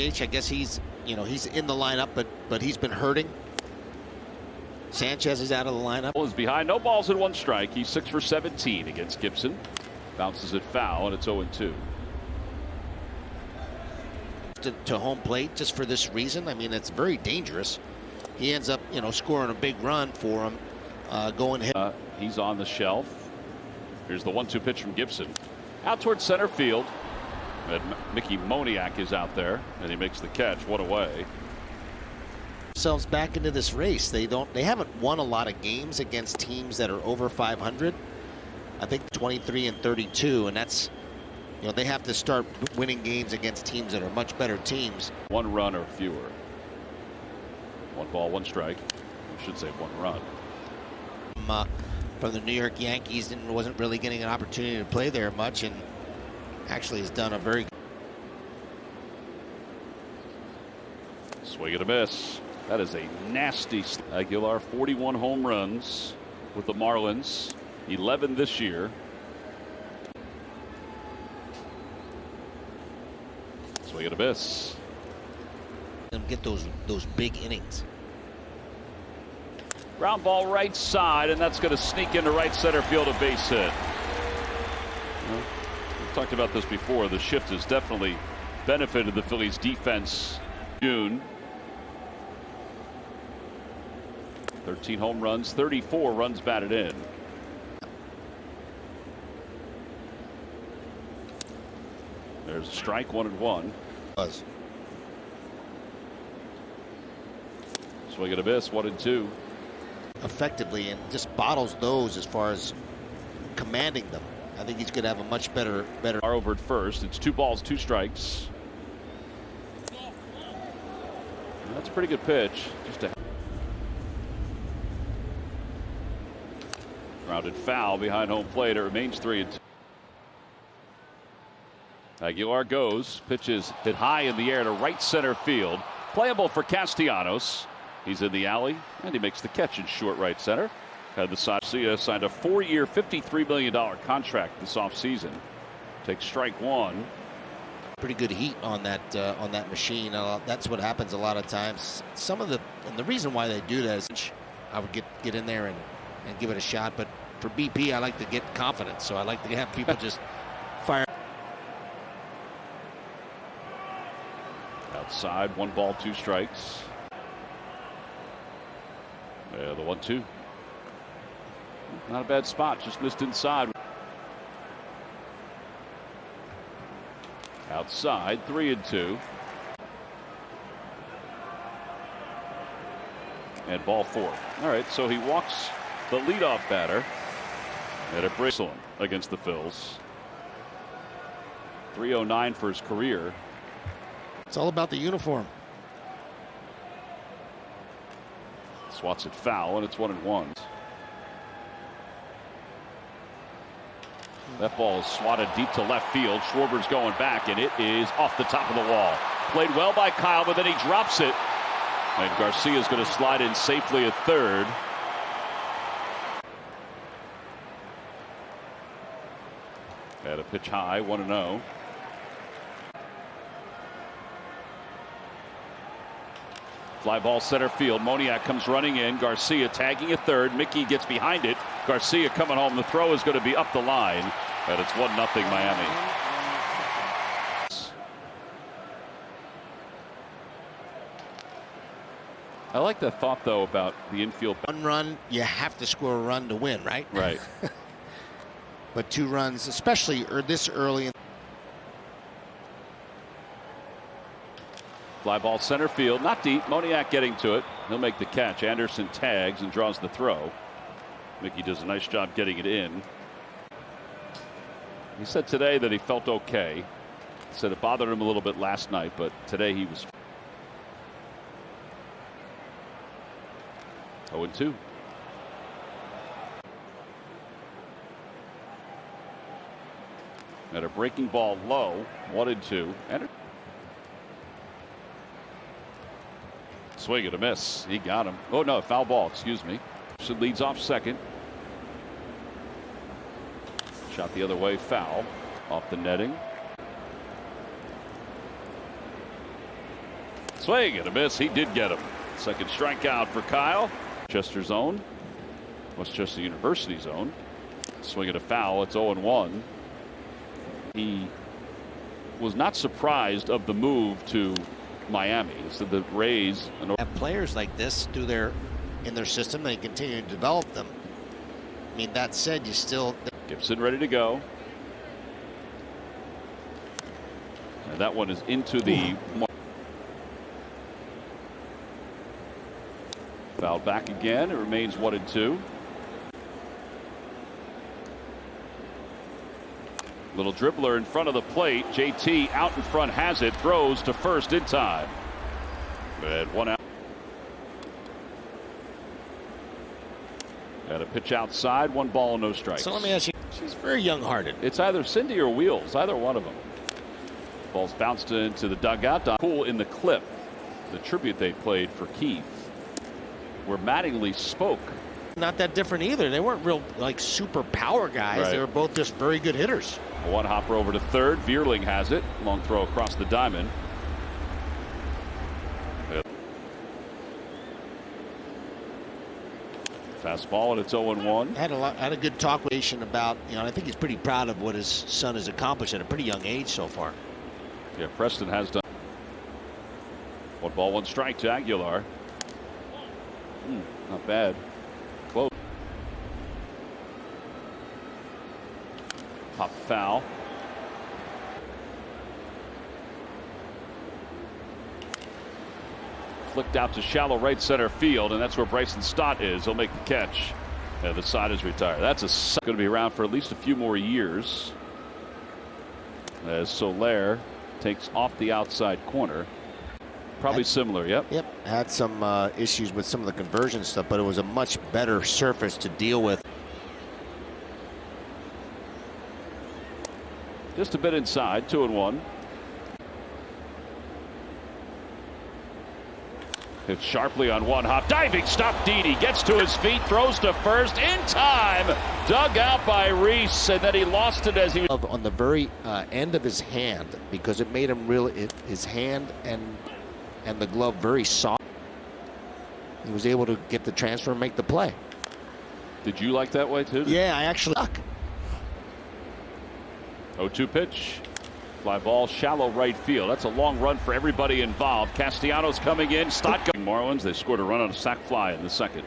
I guess he's in the lineup, but he's been hurting. Sanchez is out of the lineup. Is behind, no balls and 1 strike. He's 6 for 17 against Gibson. Bounces it foul, and it's 0-2. To home plate just for this reason. I mean, it's very dangerous. He ends up, scoring a big run for him. Going hit. He's on the shelf. Here's the 1-2 pitch from Gibson. Out towards center field. And Mickey Moniak is out there, and he makes the catch. What away. Themselves back into this race. They haven't won a lot of games against teams that are over 500. I think 23 and 32, and that's, they have to start winning games against teams that are much better teams. 1 run or fewer. 1 ball, 1 strike. I should say 1 run. From the New York Yankees, and wasn't really getting an opportunity to play there much, and actually has done a very swing and a miss. That is a nasty. Aguilar, 41 home runs with the Marlins, 11 this year. Swing and a miss. And get those big innings. Ground ball right side, and that's going to sneak into right center field, a base hit. We've talked about this before. The shift has definitely benefited the Phillies defense. June. 13 home runs, 34 runs batted in. There's a strike, 1-1. Swing and a miss, 1-2. Effectively, and just bottles those as far as commanding them. I think he's going to have a much better. Over at first. It's 2 balls, 2 strikes. That's a pretty good pitch. Just a grounded foul behind home plate. It remains 3-2. Aguilar goes. Pitches hit high in the air to right center field. Playable for Castellanos. He's in the alley, and he makes the catch in short right center. Had the Garcia signed a 4-year, $53 million contract this offseason. Takes strike 1. Pretty good heat on that machine. That's what happens a lot of times. And the reason why they do that is I would get in there and give it a shot. But for BP, I like to get confidence, so I like to have people just fire. Outside, 1 ball, 2 strikes. Yeah, the 1-2. Not a bad spot, just missed inside. Outside, 3-2. And ball 4. All right, so he walks the leadoff batter at a bristle against the Phils. 309 for his career. It's all about the uniform. Swats it foul, and it's 1-1. That ball is swatted deep to left field. Schwarber's going back, and it is off the top of the wall. Played well by Kyle, but then he drops it. And Garcia's going to slide in safely at third. Had a pitch high, 1-0. Fly ball center field. Moniak comes running in. Garcia tagging at third. Mickey gets behind it. Garcia coming home. The throw is going to be up the line. And it's 1-0 Miami. I like that thought, though, about the infield. 1 run, you have to score a run to win, right? Right. But 2 runs, especially this early. Fly ball center field, not deep. Moniak getting to it. He'll make the catch. Anderson tags and draws the throw. Mickey does a nice job getting it in. He said today that he felt okay. He said it bothered him a little bit last night, but today he was 0-2. And a breaking ball low, 1-2. And swing and a miss. He got him. Oh no, foul ball, excuse me. So leads off second. Shot the other way, foul. Off the netting. Swing and a miss. He did get him. Second strikeout for Kyle. Chester's own. Westchester University's own. Swing and a foul. It's 0-1. He was not surprised of the move to Miami. So the Rays have players like this in their system. They continue to develop them. I mean, that said, you still. Gibson ready to go. And that one is into the. Fouled back again. It remains 1-2. Little dribbler in front of the plate. JT out in front has it. Throws to first in time. And 1 out. Got a pitch outside. 1 ball, no strikes. So let me ask you. She's very young-hearted. It's either Cindy or Wheels. Either one of them. Ball's bounced into the dugout. Cool in the clip. The tribute they played for Keith, where Mattingly spoke. Not that different either. They weren't real super power guys. Right. They were both just very good hitters. One hopper over to third. Vierling has it. Long throw across the diamond. Fastball, and it's 0-1. Had a good talk with Asian about, I think he's pretty proud of what his son has accomplished at a pretty young age so far. Yeah, Preston has done. 1 ball, 1 strike to Aguilar. Not bad. Close. Pop foul. Flicked out to shallow right center field, and that's where Bryson Stott is. He'll make the catch. And the side is retired. That's going to be around for at least a few more years. As Soler takes off the outside corner. Probably similar, yep. Yep, had some issues with some of the conversion stuff, but it was a much better surface to deal with. Just a bit inside, 2-1. Hit sharply on 1 hop. Diving stop. Didi gets to his feet, throws to first in time. Dug out by Reese, and then he lost it as he was on the very end of his hand, because it made him his hand and the glove very soft. He was able to get the transfer and make the play. Did you like that way too? Yeah, I actually. 0-2 pitch. Fly ball, shallow right field. That's a long run for everybody involved. Castellanos coming in. Stott going. Marlins, they scored a run on a sac fly in the second.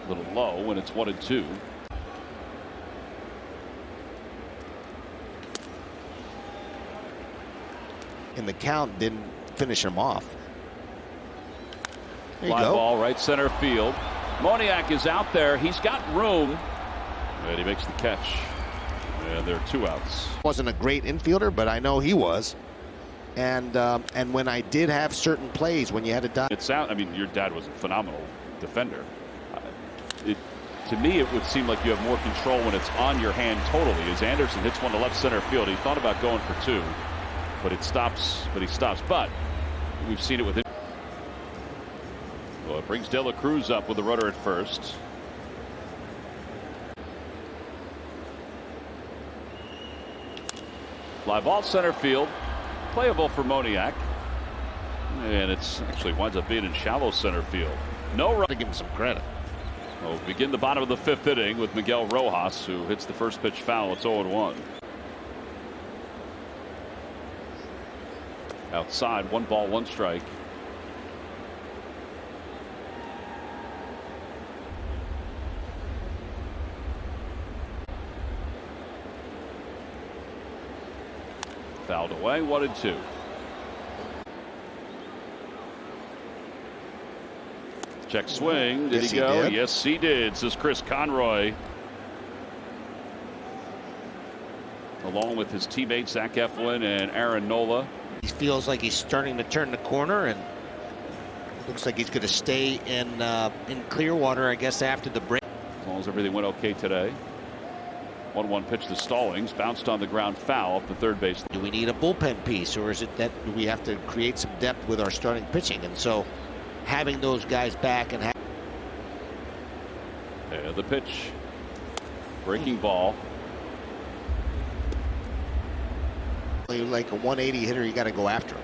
A little low when it's 1-2. And the count didn't finish him off. There you Fly go. ball, right center field. Moniak is out there. He's got room. And he makes the catch. And there are 2 outs. Wasn't a great infielder, but I know he was. And when I did have certain plays, when you had to die. It's out. I mean, your dad was a phenomenal defender. To me, it would seem like you have more control when it's on your hand totally. As Anderson hits one to left center field, he thought about going for 2, but it stops. But he stops. But we've seen it with him. Well, it brings De La Cruz up with the runner at first. Fly ball center field, playable for Moniak, and it's actually winds up being in shallow center field. No run. To give him some credit. We'll begin the bottom of the 5th inning with Miguel Rojas, who hits the first pitch foul. It's 0-1. Outside, 1 ball, 1 strike. Fouled away, 1-2. Check swing. Did Yes, he go? did. Yes, he did, says Chris Conroy. Along with his teammates Zach Eflin and Aaron Nola. He feels like he's starting to turn the corner, and looks like he's going to stay in Clearwater, I guess, after the break. As long as everything went okay today. 1-1 pitch to Stallings, bounced on the ground, foul up the third base. Do we need a bullpen piece, or is it that we have to create some depth with our starting pitching? And so having those guys back and The pitch, breaking ball. like a 180 hitter, you got to go after him.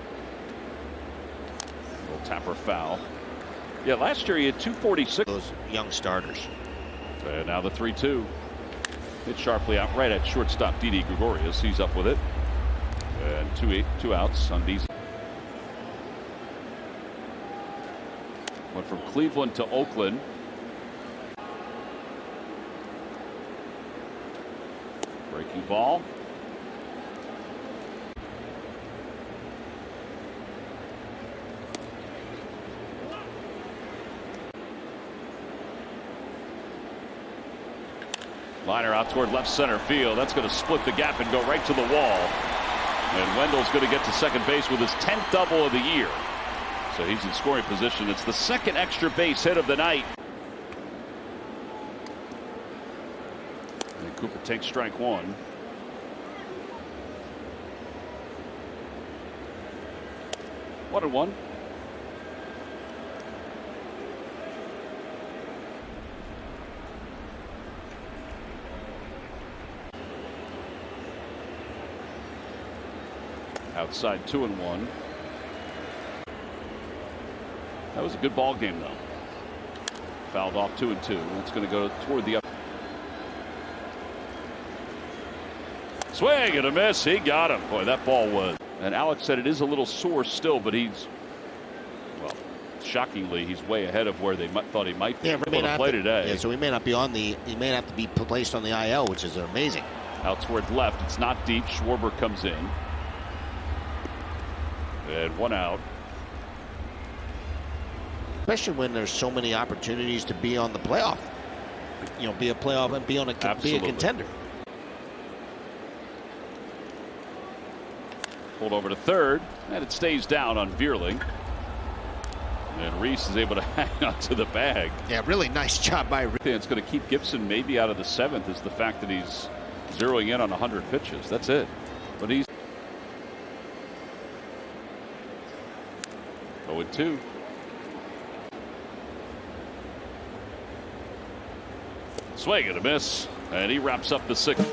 Tapper foul. Yeah, last year he had 246. Those young starters. And now the 3-2. Hit sharply out right at shortstop Didi Gregorius. He's up with it. And two outs on these. Went from Cleveland to Oakland. Breaking ball. Liner out toward left center field. That's going to split the gap and go right to the wall. And Wendell's going to get to second base with his 10th double of the year. So he's in scoring position. It's the second extra base hit of the night. And Cooper takes strike one. One and one. Outside 2-1. That was a good ball game, though. Fouled off 2-2. It's going to go toward the up. Swing and a miss. He got him. Boy, that ball was. And Alex said it is a little sore still, but he's, well, shockingly, he's way ahead of where they thought he might be. Yeah, able to play today. Yeah, so he may not be on the. He may have to be placed on the IL, which is amazing. Out toward left. It's not deep. Schwarber comes in. And one out. Especially when there's so many opportunities to be on the playoff. You know, be a playoff and be a contender. Pulled over to third, and it stays down on Vierling. And Reese is able to hang on to the bag. Yeah, really nice job by Reese. It's going to keep Gibson maybe out of the seventh is the fact that he's zeroing in on 100 pitches. That's it. But he's 0-2. Swing and a miss, and he wraps up the sixth.